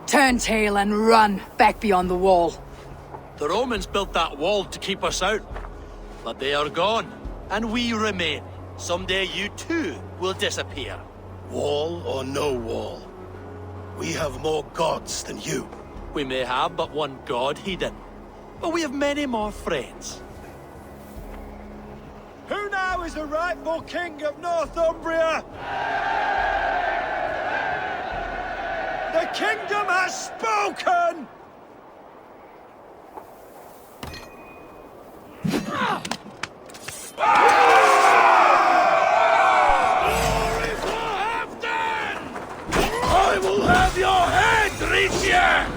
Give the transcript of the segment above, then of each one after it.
Turn tail and run back beyond the wall. The Romans built that wall to keep us out. But they are gone, and we remain. Someday you too will disappear. Wall or no wall, we have more gods than you. We may have but one god, Hedon. But we have many more friends. Who now is the rightful king of Northumbria? The kingdom has spoken! I will have your head, Ritia!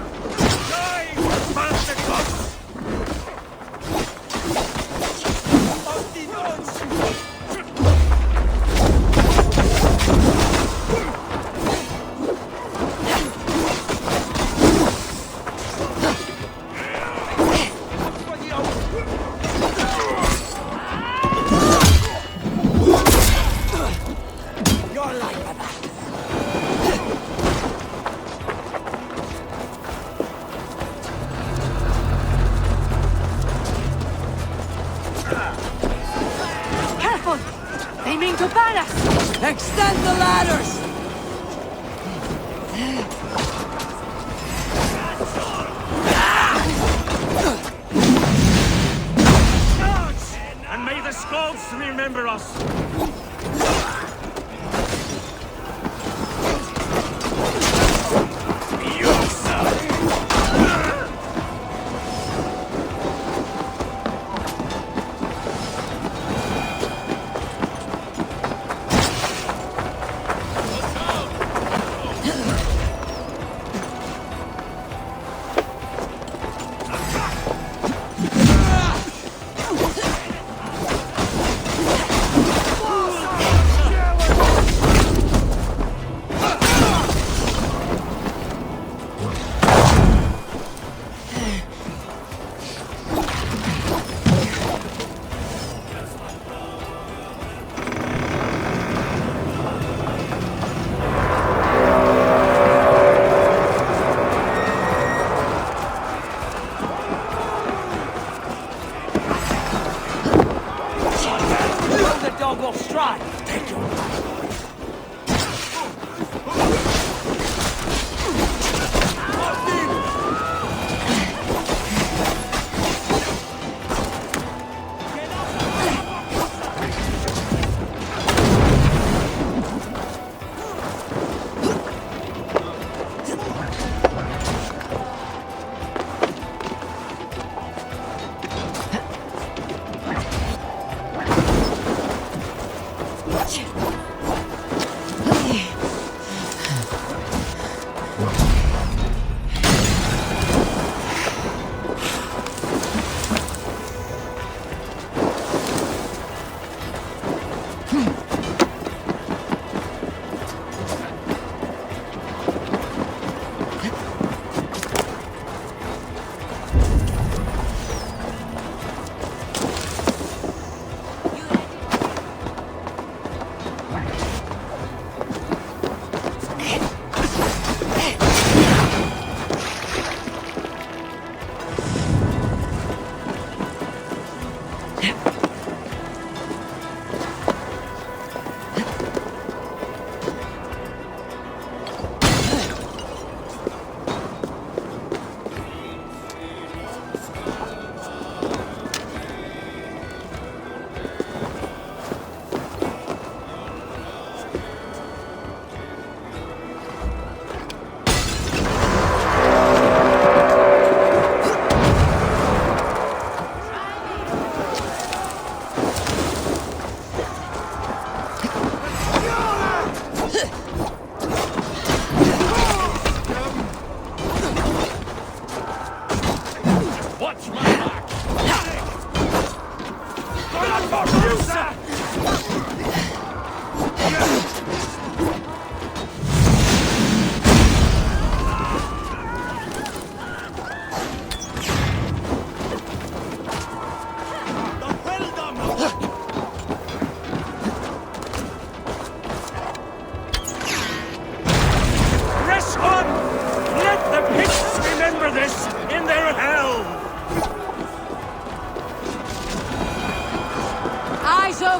Careful! They mean to ban us! Extend the ladders! And may the Skalds remember us!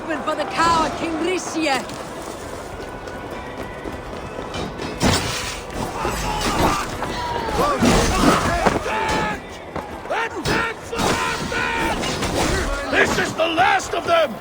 punishment for the coward King Rishie! Attack for Hamden! This is the last of them!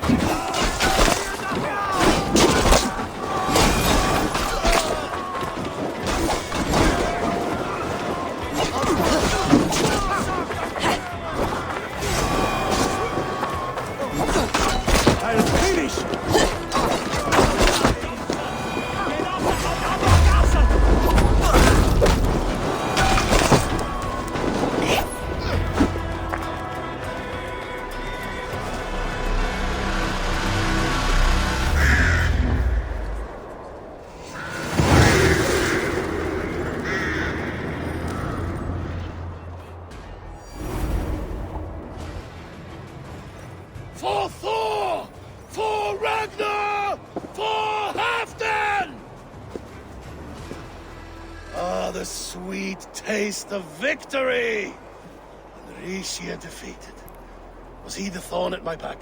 For Thor! For Ragnar! For Halfdan! Ah, the sweet taste of victory! And Rishia defeated. Was he the thorn at my back?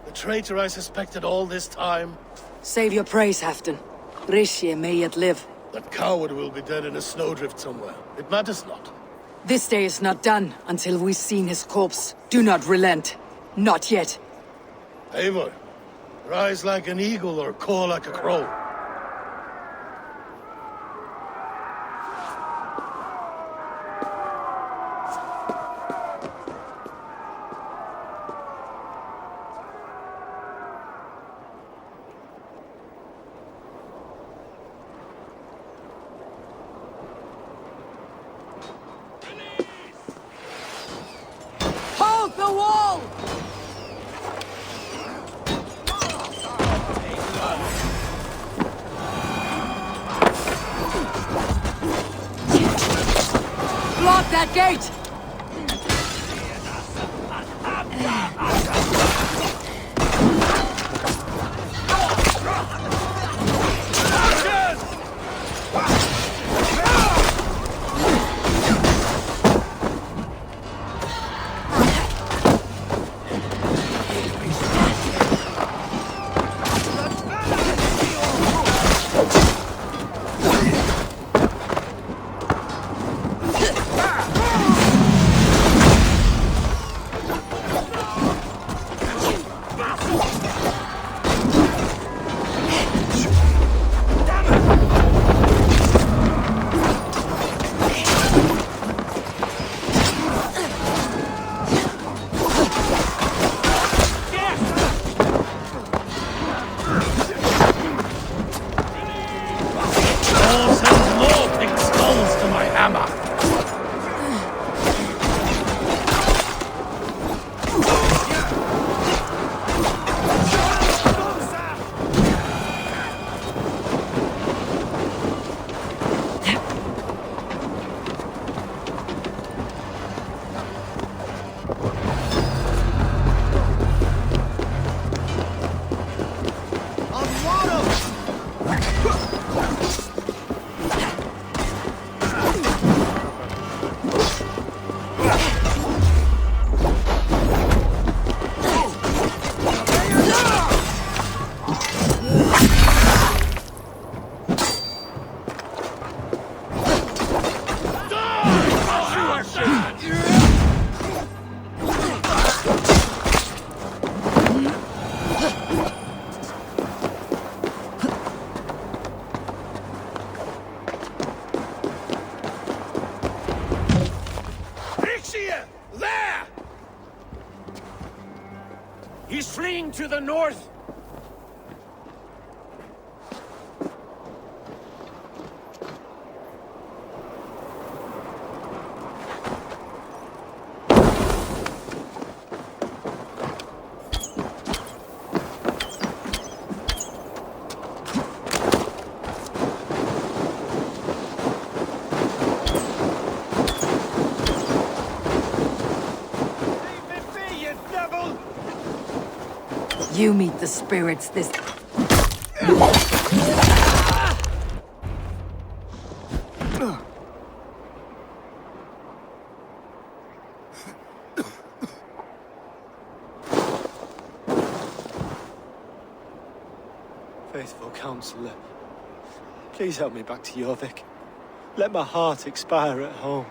The traitor I suspected all this time? Save your praise, Halfdan. Rishie may yet live. That coward will be dead in a snowdrift somewhere. It matters not. This day is not done until we've seen his corpse. Do not relent. Not yet. Eivor, rise like an eagle or caw like a crow. Hold the wall! Block that gate! He's fleeing to the north! You meet the spirits this... Faithful counselor, please help me back to Jorvik. Let my heart expire at home.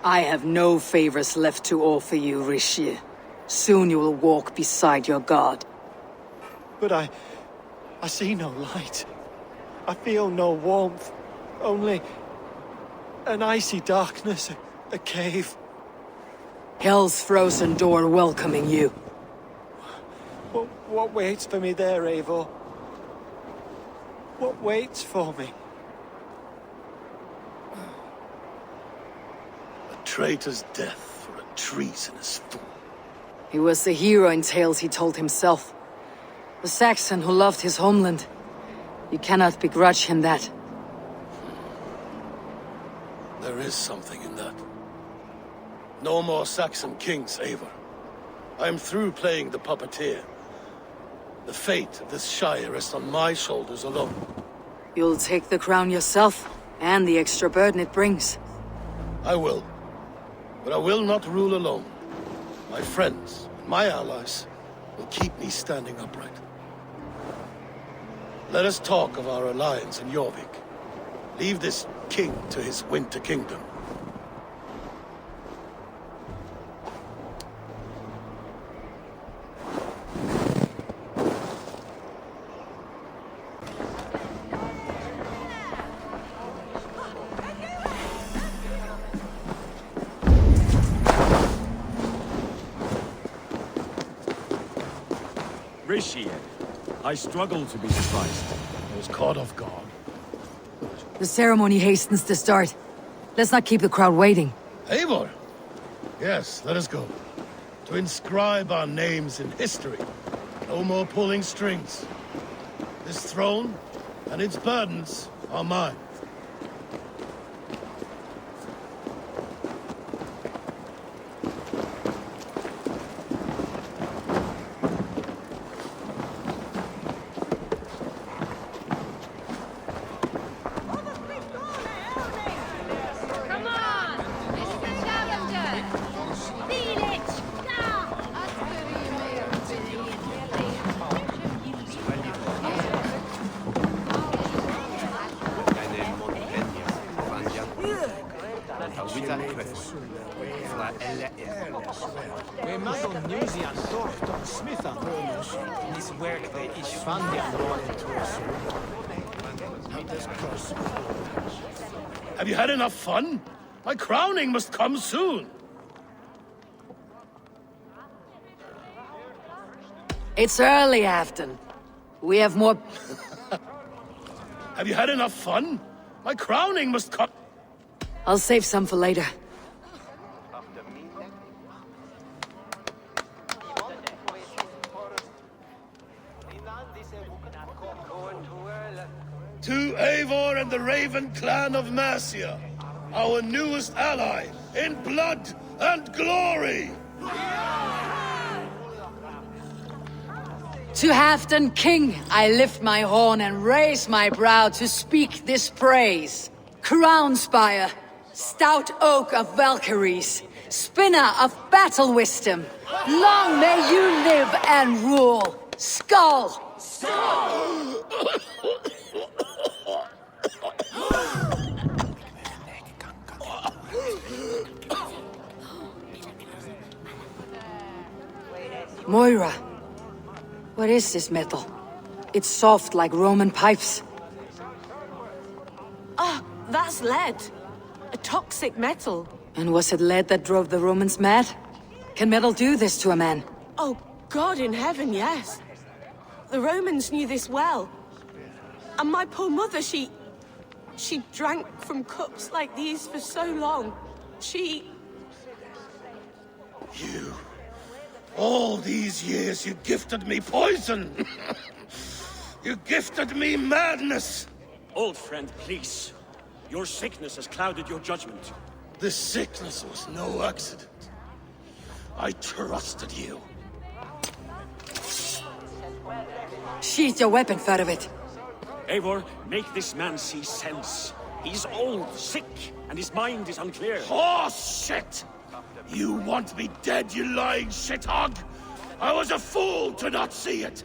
I have no favors left to offer you, Rishi. Soon you will walk beside your god. But I see no light. I feel no warmth. Only an icy darkness, a cave. Hell's frozen door welcoming you. What waits for me there, Eivor? What waits for me? A traitor's death for a treasonous fool. He was the hero in tales he told himself. The Saxon who loved his homeland. You cannot begrudge him that. There is something in that. No more Saxon kings, Eivor. I am through playing the puppeteer. The fate of this Shire rests on my shoulders alone. You'll take the crown yourself, and the extra burden it brings. I will. But I will not rule alone. My friends, my allies, will keep me standing upright. Let us talk of our alliance in Jorvik. Leave this king to his winter kingdom. Rishi, I struggle to be surprised. I was caught off guard. The ceremony hastens to start. Let's not keep the crowd waiting. Eivor! Yes, let us go. To inscribe our names in history. No more pulling strings. This throne and its burdens are mine. Have you had enough fun? My crowning must come soon. It's early, Afton. We have more... Have you had enough fun? My crowning must come... I'll save some for later. To Eivor and the Raven clan of Mercia, our newest ally in blood and glory! To Halfdan King, I lift my horn and raise my brow to speak this praise. Crown spire, stout oak of Valkyries, spinner of battle wisdom, long may you live and rule. Skull! Moira, what is this metal? It's soft like Roman pipes. Ah, that's lead. A toxic metal. And was it lead that drove the Romans mad? Can metal do this to a man? Oh, God in heaven, yes. The Romans knew this well. And my poor mother, she drank from cups like these for so long. You... All these years you gifted me poison! You gifted me madness! Old friend, please. Your sickness has clouded your judgment. This sickness was no accident. I trusted you. Sheath your weapon, Fedovit. Eivor, make this man see sense. He's old, sick, and his mind is unclear. Oh, shit! You want me dead, you lying shithog? I was a fool to not see it!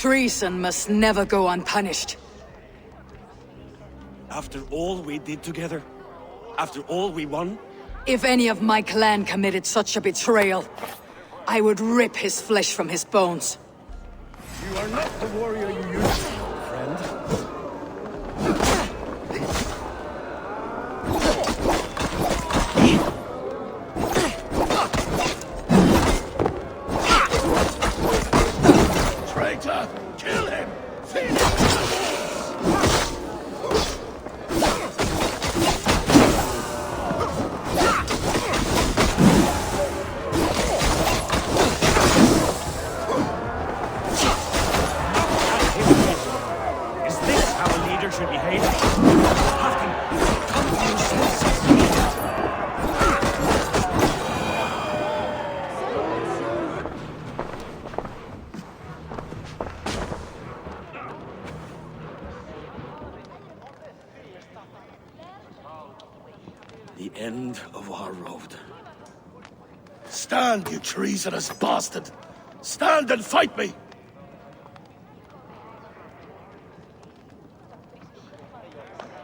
treason must never go unpunished. After all we did together? After all we won? If any of my clan committed such a betrayal, I would rip his flesh from his bones. You are not the warrior you used to be, friend. Traitor! Kill him! Finish! Is this how a leader should behave? Halfling, come to your senses. The end of our road. Stand, you treasonous bastard! Stand and fight me!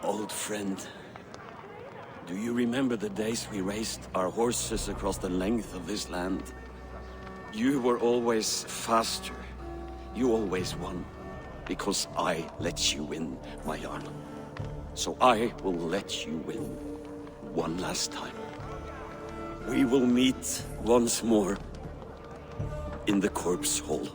Old friend, do you remember the days we raced our horses across the length of this land? You were always faster. You always won. Because I let you win, my Jarl. So I will let you win one last time. We will meet once more in the corpse hall.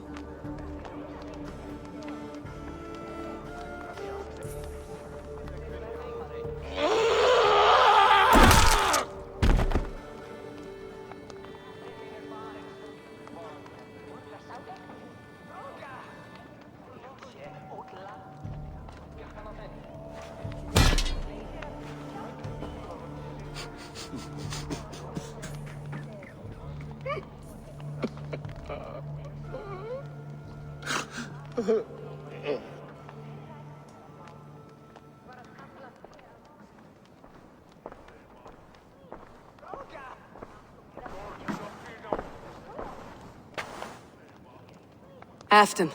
Afton,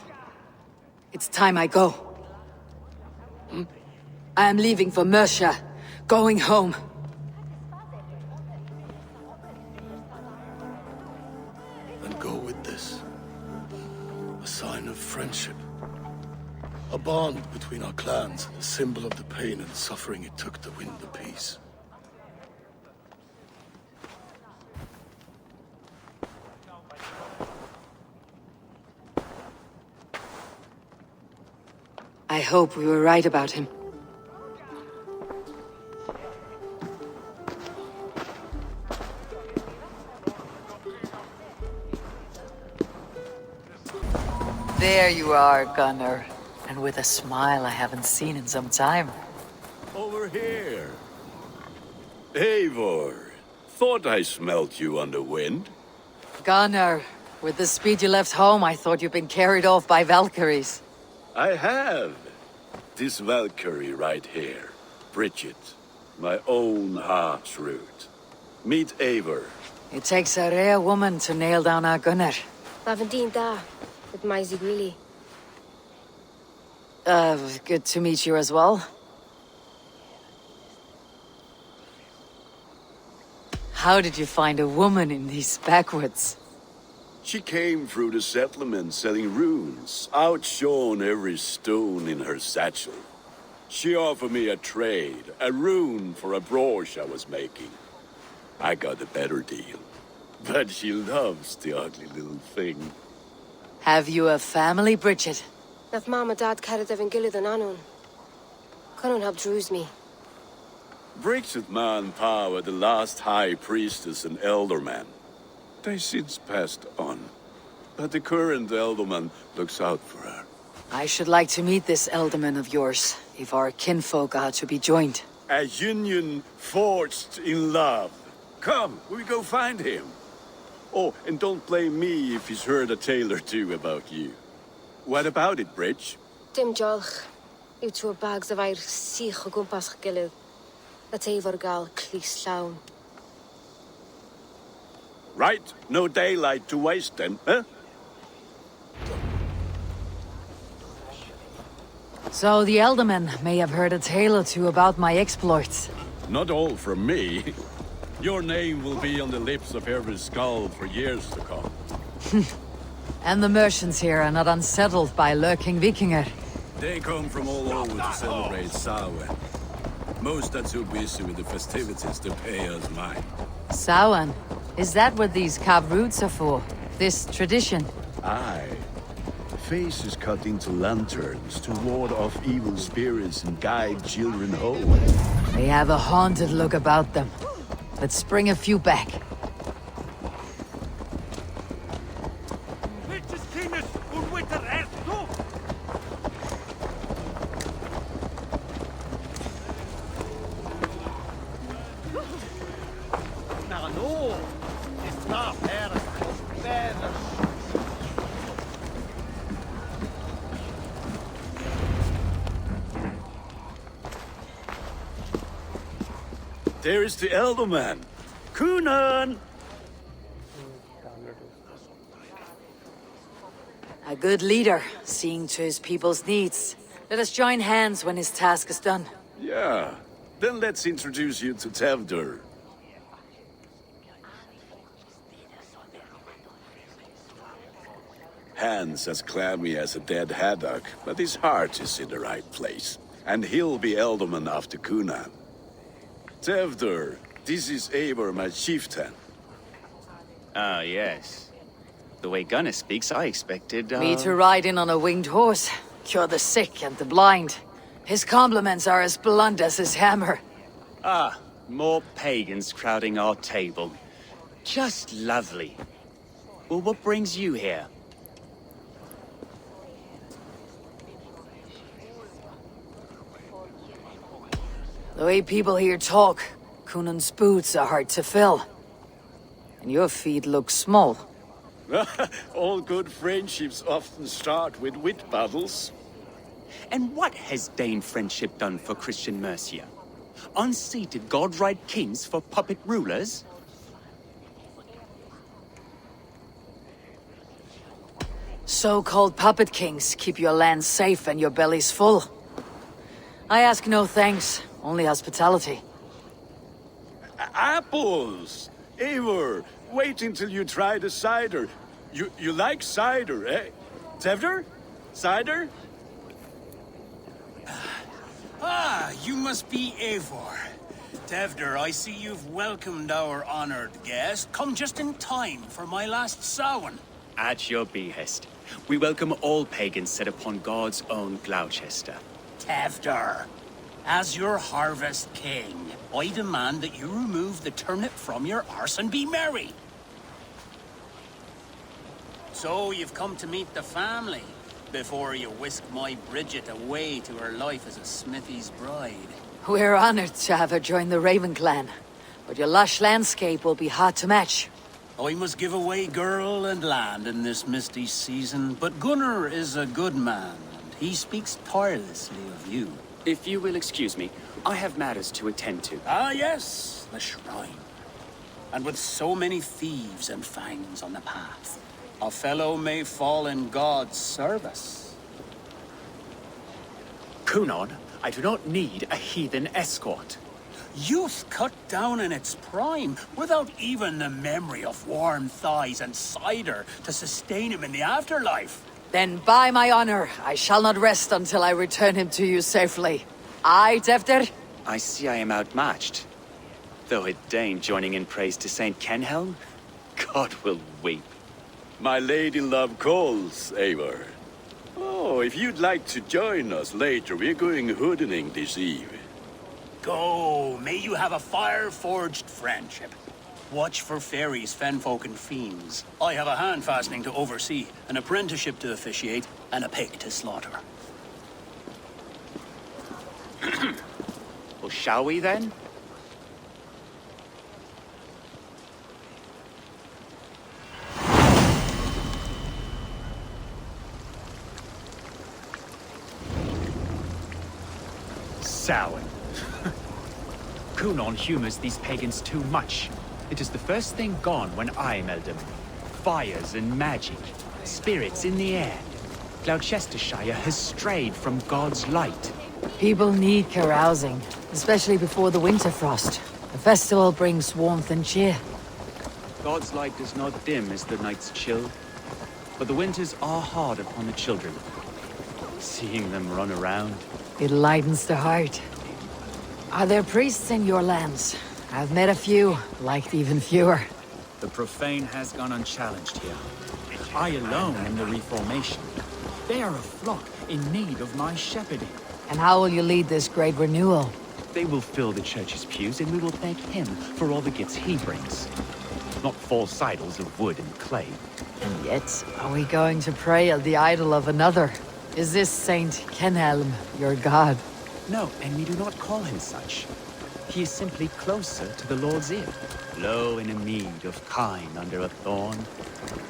it's time I go. I am leaving for Mercia, going home. And go with this. A sign of friendship. A bond between our clans, a symbol of the pain and suffering it took to win the peace. I hope we were right about him. There you are, Gunnar. And with a smile I haven't seen in some time. Over here. Eivor, thought I smelt you on the wind. Gunnar, with the speed you left home, I thought you'd been carried off by Valkyries. I have. This Valkyrie right here. Bridget. My own heart's root. Meet Eivor. It takes a rare woman to nail down our Gunnar. Lavendine da, with my Zigwili. Good to meet you as well. How did you find a woman in these backwoods? She came through the settlement selling runes, outshone every stone in her satchel. She offered me a trade, a rune for a brooch I was making. I got a better deal. But she loves the ugly little thing. Have you a family, Bridget? Nath Mama Dad carried Evan Gilly than Anun. Couldn't help drews me. Bridget Man Pa were the last high priestess and elderman. They since passed on. But the current elderman looks out for her. I should like to meet this elderman of yours, if our kinfolk are to be joined. A union forged in love. Come, we go find him. Oh, and don't blame me if he's heard a tale or two about you. What about it, Bridge? Dim jolch. You two bags of air sich o gwmpas gilydd. That Eivor gal clis llawn. Right, no daylight to waste then, huh? So the Eldermen may have heard a tale or two about my exploits. Not all from me. Your name will be on the lips of every skull for years to come. And the merchants here are not unsettled by lurking Vikinger. They come from all over to celebrate Samhain. Most are too busy with the festivities to pay us mind. Samhain? Is that what these carved roots are for? This tradition? Aye. Faces cut into lanterns to ward off evil spirits and guide children home. They have a haunted look about them. Let's bring a few back. There is the Elderman. Kunan! A good leader, seeing to his people's needs. Let us join hands when his task is done. Yeah. Then let's introduce you to Tevdur. Hands as clammy as a dead haddock, but his heart is in the right place. And he'll be Elderman after Kunan. Tevdur, this is Eivor, my chieftain. Ah, yes. The way Gunnar speaks, I expected, Me to ride in on a winged horse, cure the sick and the blind. His compliments are as blunt as his hammer. Ah, more pagans crowding our table. Just lovely. Well, what brings you here? The way people here talk, Kunan's boots are hard to fill. And your feet look small. All good friendships often start with wit battles. And what has Dane friendship done for Christian Mercia? Unseated god-right kings for puppet rulers? So-called puppet kings keep your land safe and your bellies full. I ask no thanks, only hospitality. Apples! Eivor, wait until you try the cider. You like cider, eh? Tevdur? Cider? Ah, you must be Eivor. Tevdur, I see you've welcomed our honored guest. Come just in time for my last Samhain. At your behest. We welcome all pagans set upon God's own Gloucester. Tevdur, as your harvest king, I demand that you remove the turnip from your arse and be merry. So you've come to meet the family, before you whisk my Bridget away to her life as a smithy's bride. We're honored to have her join the Raven clan, but your lush landscape will be hard to match. I must give away girl and land in this misty season, but Gunnar is a good man, and he speaks tirelessly of you. If you will excuse me, I have matters to attend to. Ah, yes, the shrine. And with so many thieves and fangs on the path, a fellow may fall in God's service. Kunan, I do not need a heathen escort. Youth cut down in its prime, without even the memory of warm thighs and cider to sustain him in the afterlife. Then by my honor, I shall not rest until I return him to you safely. Aye, Tevdur? I see I am outmatched. Though a Dane joining in praise to Saint Kenhelm, God will weep. My lady love calls, Eivor. Oh, if you'd like to join us later, we're going hoodening this eve. Go, may you have a fire-forged friendship. Watch for fairies, fenfolk, and fiends. I have a hand fastening to oversee, an apprenticeship to officiate, and a pig to slaughter. Well, shall we then? Samhain. Kunan humors these pagans too much. It is the first thing gone when I meld them. Fires and magic, spirits in the air. Gloucestershire has strayed from God's light. People need carousing, especially before the winter frost. The festival brings warmth and cheer. God's light does not dim as the nights chill, but the winters are hard upon the children. Seeing them run around. It lightens the heart. Are there priests in your lands? I've met a few, liked even fewer. The profane has gone unchallenged here. I alone am the Reformation. They are a flock in need of my shepherding. And how will you lead this great renewal? They will fill the church's pews, and we will thank him for all the gifts he brings. Not false idols of wood and clay. And yet, are we going to pray at the idol of another? Is this Saint Kenhelm your god? No, and we do not call him such. He is simply closer to the Lord's ear. Low in a mead of kine under a thorn,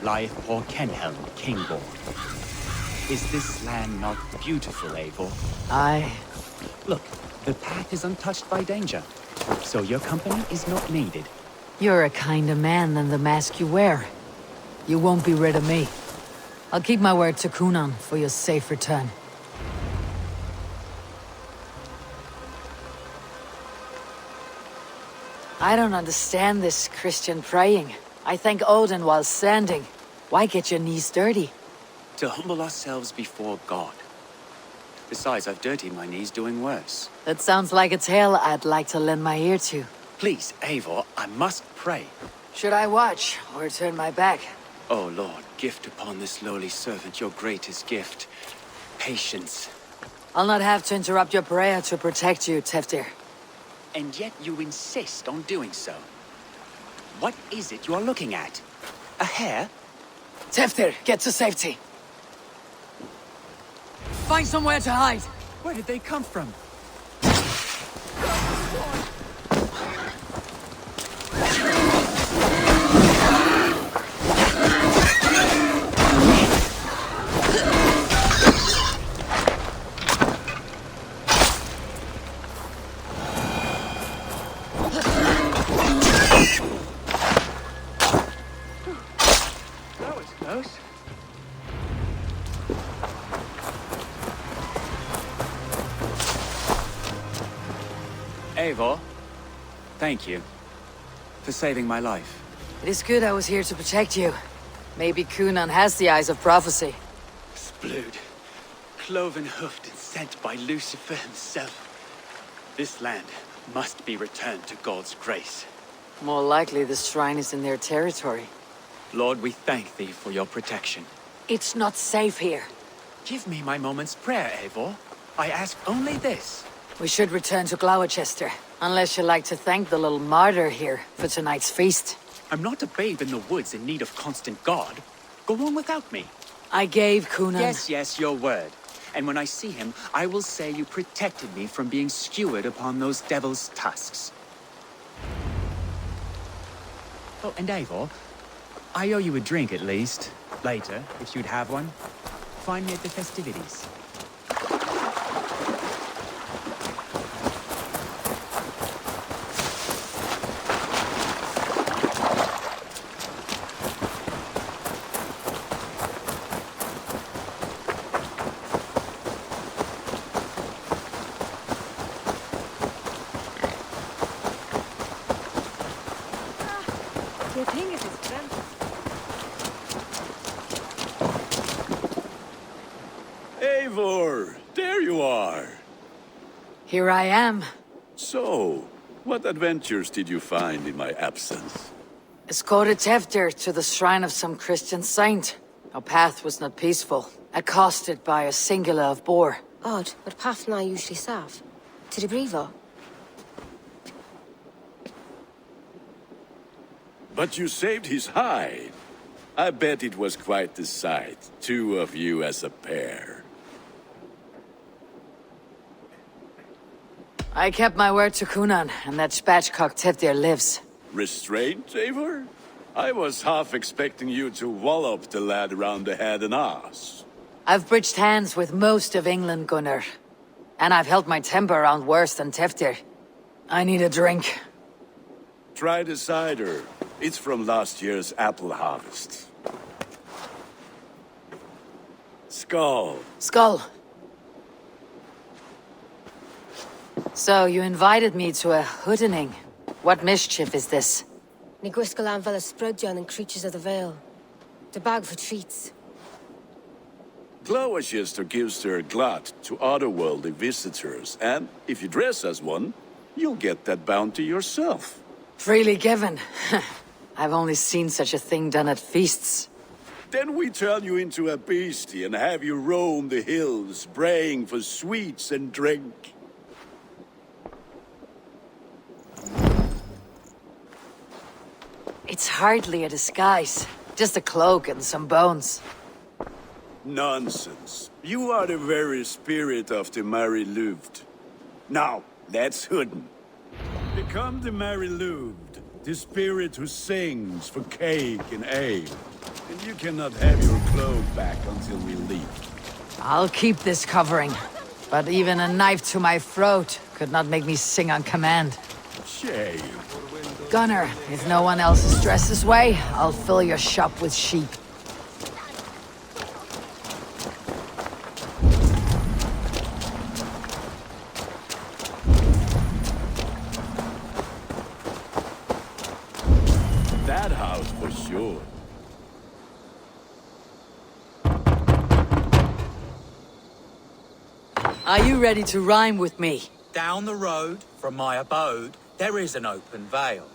lieth poor Kenhelm, king-born. Is this land not beautiful, Eivor? Aye. Look, the path is untouched by danger, so your company is not needed. You're a kinder man than the mask you wear. You won't be rid of me. I'll keep my word to Kunan for your safe return. I don't understand this Christian praying. I thank Odin while standing. Why get your knees dirty? To humble ourselves before God. Besides, I've dirtied my knees doing worse. That sounds like a tale I'd like to lend my ear to. Please, Eivor, I must pray. Should I watch, or turn my back? Oh Lord, gift upon this lowly servant your greatest gift. Patience. I'll not have to interrupt your prayer to protect you, Teftir. And yet you insist on doing so. What is it you are looking at? A hare? Teftir, get to safety. Find somewhere to hide. Where did they come from? Eivor, thank you for saving my life. It is good I was here to protect you. Maybe Kunan has the eyes of prophecy. Splood, cloven-hoofed and sent by Lucifer himself. This land must be returned to God's grace. More likely the shrine is in their territory. Lord, we thank thee for your protection. It's not safe here. Give me my moment's prayer, Eivor. I ask only this. We should return to Gloucester, unless you'd like to thank the little martyr here for tonight's feast. I'm not a babe in the woods in need of constant guard. Go on without me. I gave Kunan... Yes, your word. And when I see him, I will say you protected me from being skewered upon those devil's tusks. Oh, and Eivor, I owe you a drink at least. Later, if you'd have one. Find me at the festivities. Eivor, there you are. Here I am. So, what adventures did you find in my absence? Escorted Teftir to the shrine of some Christian saint. Our path was not peaceful. Accosted by a singular of boar. Odd, but path na usually sav. To the brievo. But you saved his hide. I bet it was quite the sight, two of you as a pair. I kept my word to Kunan, and that spatchcock Teftir lives. Restraint, Eivor? I was half expecting you to wallop the lad around the head and ass. I've bridged hands with most of England, Gunnar. And I've held my temper around worse than Teftir. I need a drink. Try the cider. It's from last year's apple harvest. Skull. Skull. So, you invited me to a hoodening. What mischief is this? Ní gwisgal an fel a sprudjan and creatures of the Vale. The bag for treats. Gloucester gives their glut to otherworldly visitors, and if you dress as one, you'll get that bounty yourself. Freely given. I've only seen such a thing done at feasts. Then we turn you into a beastie and have you roam the hills, braying for sweets and drink. It's hardly a disguise. Just a cloak and some bones. Nonsense. You are the very spirit of the Mary Louved. Now, let's hoodin. Become the Mary Louved, the spirit who sings for cake and ale. And you cannot have your cloak back until we leave. I'll keep this covering. But even a knife to my throat could not make me sing on command. Shame. Gunnar, if no one else is dressed this way, I'll fill your shop with sheep. That house for sure. Are you ready to rhyme with me? Down the road from my abode, there is an open vale.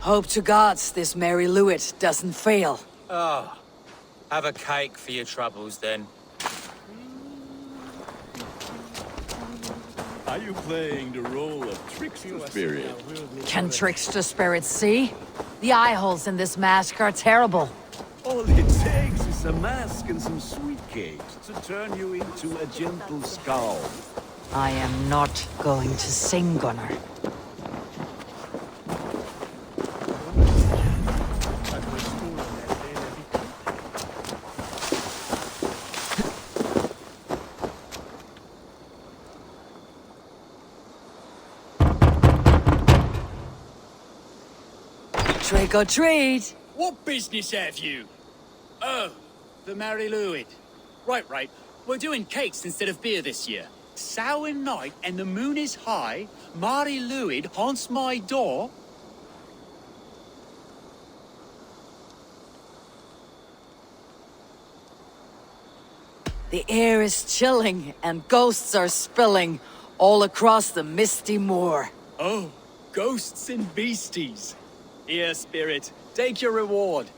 Hope to gods this Mary Lewit doesn't fail. Ah, have a cake for your troubles then. Are you playing the role of trickster spirit? Can trickster spirits see? The eye holes in this mask are terrible. All it takes is a mask and some sweet cakes to turn you into a gentle skull. I am not going to sing, Gunnar. Trick or treat! What business have you? Oh, the Mary Lewid. Right. We're doing cakes instead of beer this year. Samhain night and the moon is high. Mary Lewid haunts my door. The air is chilling and ghosts are spilling all across the misty moor. Oh, ghosts and beasties. Here, spirit, take your reward.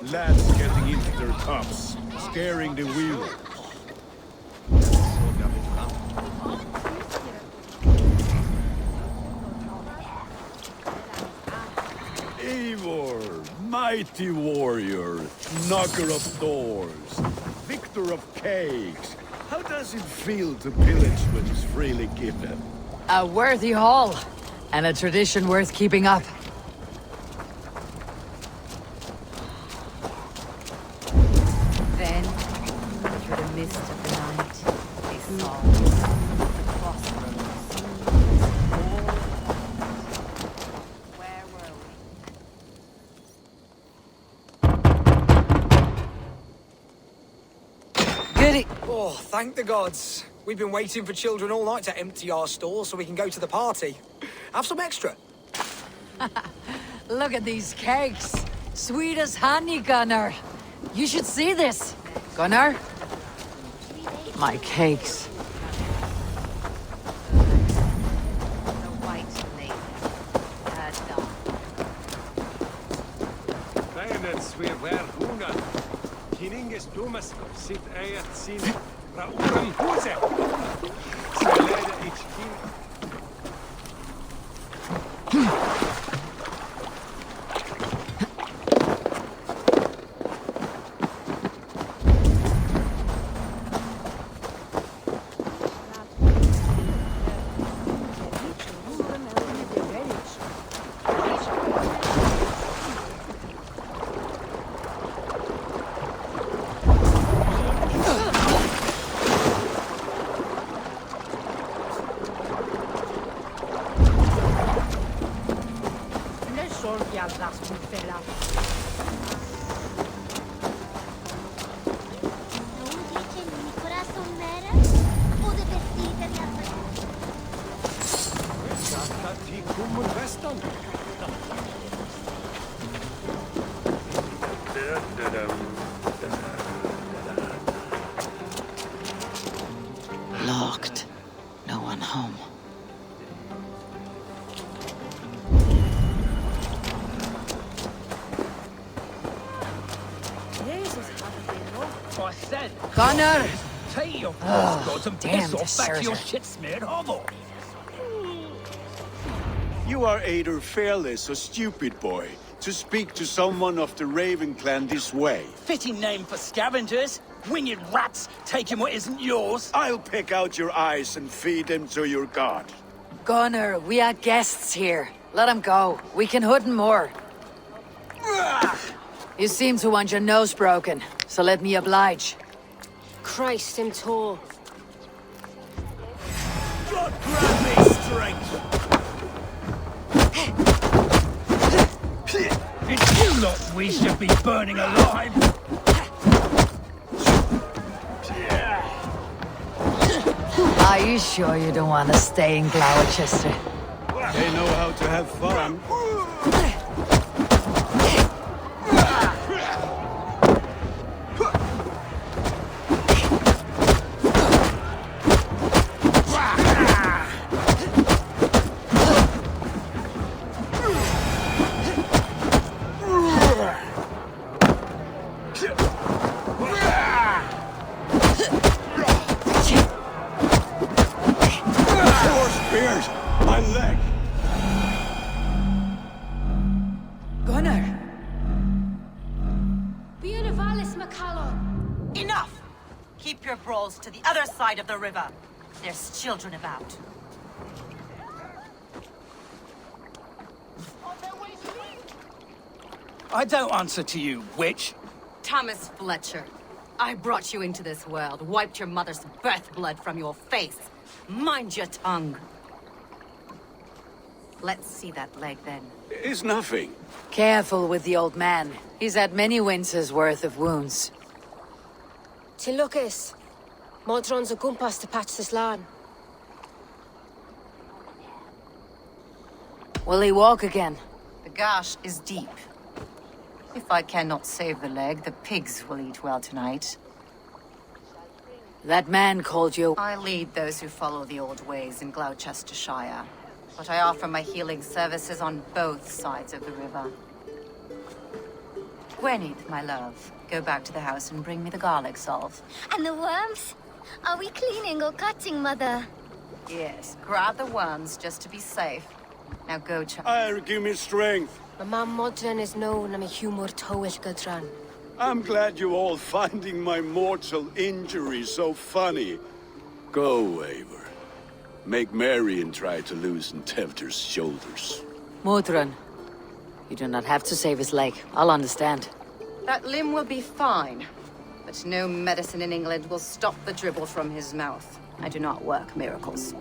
Lads getting into their cups, scaring the weaver. Eivor, mighty warrior, knocker of doors, victor of cakes. How does it feel to pillage what is freely given? A worthy haul, and a tradition worth keeping up. Then, through the mist of the night, they saw the crossroads. Where were we? Goody! Oh, thank the gods. We've been waiting for children all night to empty our stores so we can go to the party. Have some extra. Look at these cakes! Sweet as honey, Gunnar! You should see this! Gunnar? My cakes. The white lady had done. Väinets vi värhuna. Kininges dumas sit ejat sin rauram huse. Selede ich kin. sorgiallas, mi fella. Locked. No one home. I said, Gunnar! take your Ugh, postcards and damn piss off back to your deserter. shit-smeared hovel. You are either fearless or stupid, boy, to speak to someone of the Raven clan this way. Fitting name for scavengers. Winged rats taking what isn't yours. I'll pick out your eyes and feed them to your god. Gunnar, we are guests here. Let him go. We can hood more. You seem to want your nose broken, so let me oblige. Christ, him tall. God grant me strength. It's you lot we should be burning alive. Are you sure you don't want to stay in Gloucester? They know how to have fun. Enough! Keep your brawls to the other side of the river. There's children about. I don't answer to you, witch. Thomas Fletcher, I brought you into this world, wiped your mother's birth blood from your face. Mind your tongue. Let's see that leg then. It's nothing. Careful with the old man. He's had many winters' worth of wounds. Tilukis. Modron's a gumpas to patch this land. Will he walk again? The gash is deep. If I cannot save the leg, the pigs will eat well tonight. That man called you... I lead those who follow the old ways in Gloucestershire, but I offer my healing services on both sides of the river. Gweneth, my love, go back to the house and bring me the garlic salve. And the worms? Are we cleaning or cutting, Mother? Yes, grab the worms just to be safe. Now go, child. Give me strength. My mam Modron is known I'm a humor towish gadran. I'm glad you all finding my mortal injury so funny. Go, Eivor. Make merry and try to loosen Tevter's shoulders. Modron, you do not have to save his leg. I'll understand. That limb will be fine, but no medicine in England will stop the dribble from his mouth. I do not work miracles.